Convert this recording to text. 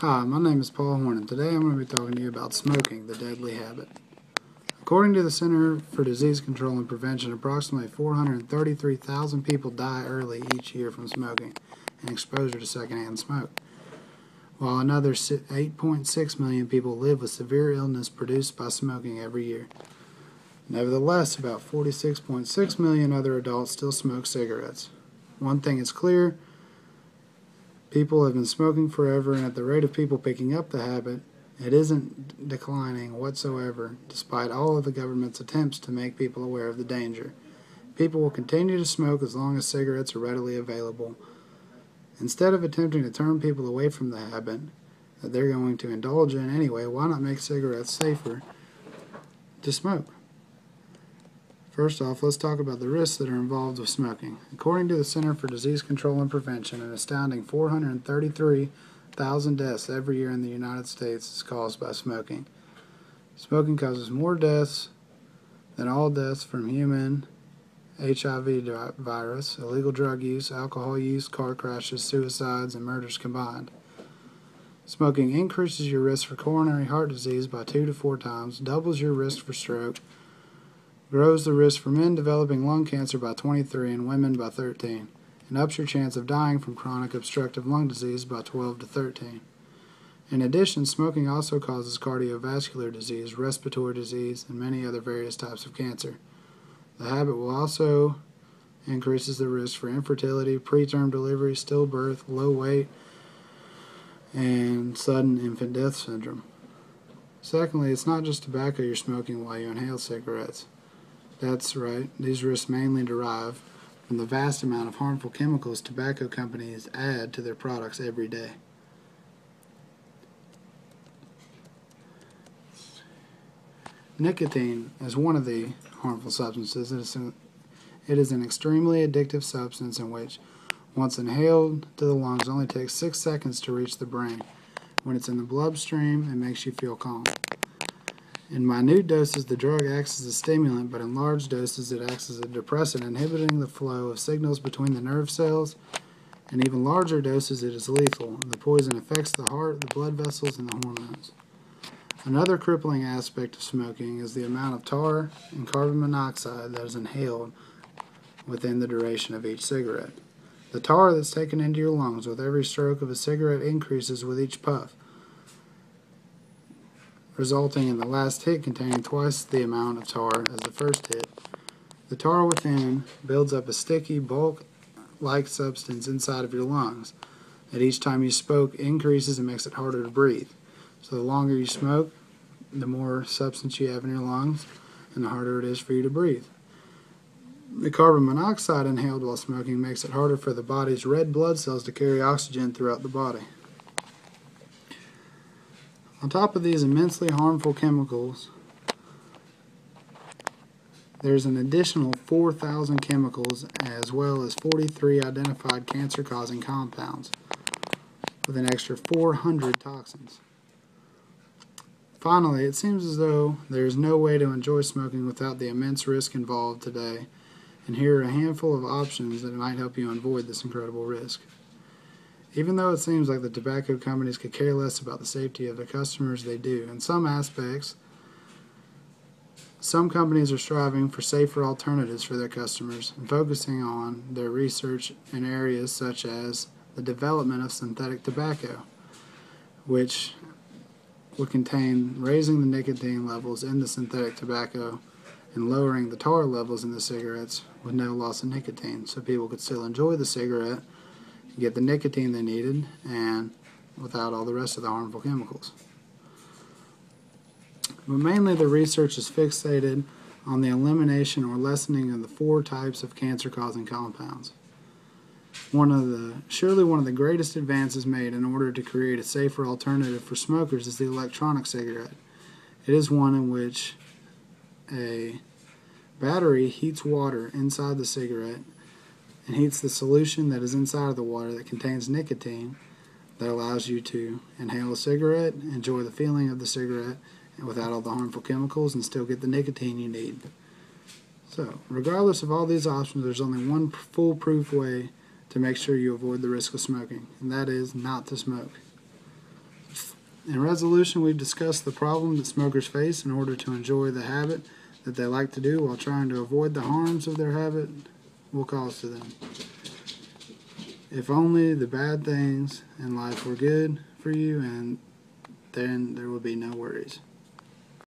Hi, my name is Paul Horn, and today I'm going to be talking to you about smoking, the deadly habit. According to the Center for Disease Control and Prevention, approximately 433,000 people die early each year from smoking and exposure to secondhand smoke, while another 8.6 million people live with severe illness produced by smoking every year. Nevertheless, about 46.6 million other adults still smoke cigarettes. One thing is clear: people have been smoking forever, and at the rate of people picking up the habit, it isn't declining whatsoever, despite all of the government's attempts to make people aware of the danger. People will continue to smoke as long as cigarettes are readily available. Instead of attempting to turn people away from the habit that they're going to indulge in anyway, why not make cigarettes safer to smoke? First off, let's talk about the risks that are involved with smoking. According to the Center for Disease Control and Prevention, an astounding 433,000 deaths every year in the United States is caused by smoking. Smoking causes more deaths than all deaths from human HIV virus, illegal drug use, alcohol use, car crashes, suicides, and murders combined. Smoking increases your risk for coronary heart disease by 2 to 4 times, doubles your risk for stroke, grows the risk for men developing lung cancer by 23 and women by 13, and ups your chance of dying from chronic obstructive lung disease by 12 to 13. In addition, smoking also causes cardiovascular disease, respiratory disease, and many other various types of cancer. The habit will also increases the risk for infertility, preterm delivery, stillbirth, low weight, and sudden infant death syndrome. Secondly, it's not just tobacco you're smoking while you inhale cigarettes. That's right, these risks mainly derive from the vast amount of harmful chemicals tobacco companies add to their products every day. Nicotine is one of the harmful substances. It is an extremely addictive substance in which, once inhaled to the lungs, only takes 6 seconds to reach the brain. When it's in the bloodstream, it makes you feel calm. In minute doses, the drug acts as a stimulant, but in large doses, it acts as a depressant, inhibiting the flow of signals between the nerve cells. In even larger doses, it is lethal. The poison affects the heart, the blood vessels, and the hormones. Another crippling aspect of smoking is the amount of tar and carbon monoxide that is inhaled within the duration of each cigarette. The tar that's taken into your lungs with every stroke of a cigarette increases with each puff, resulting in the last hit containing twice the amount of tar as the first hit. The tar within builds up a sticky, bulk-like substance inside of your lungs that each time you smoke increases and makes it harder to breathe. So the longer you smoke, the more substance you have in your lungs, and the harder it is for you to breathe. The carbon monoxide inhaled while smoking makes it harder for the body's red blood cells to carry oxygen throughout the body. On top of these immensely harmful chemicals, there's an additional 4,000 chemicals as well as 43 identified cancer-causing compounds, with an extra 400 toxins. Finally, it seems as though there is no way to enjoy smoking without the immense risk involved today, and here are a handful of options that might help you avoid this incredible risk. Even though it seems like the tobacco companies could care less about the safety of their customers, they do. In some aspects, some companies are striving for safer alternatives for their customers and focusing on their research in areas such as the development of synthetic tobacco, which would contain raising the nicotine levels in the synthetic tobacco and lowering the tar levels in the cigarettes with no loss of nicotine, so people could still enjoy the cigarette, get the nicotine they needed, and without all the rest of the harmful chemicals. But mainly the research is fixated on the elimination or lessening of the 4 types of cancer-causing compounds. Surely one of the greatest advances made in order to create a safer alternative for smokers is the electronic cigarette. It is one in which a battery heats water inside the cigarette and heats the solution that is inside of the water that contains nicotine that allows you to inhale a cigarette, enjoy the feeling of the cigarette and without all the harmful chemicals, and still get the nicotine you need. So, regardless of all these options, there's only one foolproof way to make sure you avoid the risk of smoking, and that is not to smoke. In resolution, we've discussed the problem that smokers face in order to enjoy the habit that they like to do while trying to avoid the harms of their habit will cause to them. If only the bad things in life were good for you, and then there would be no worries.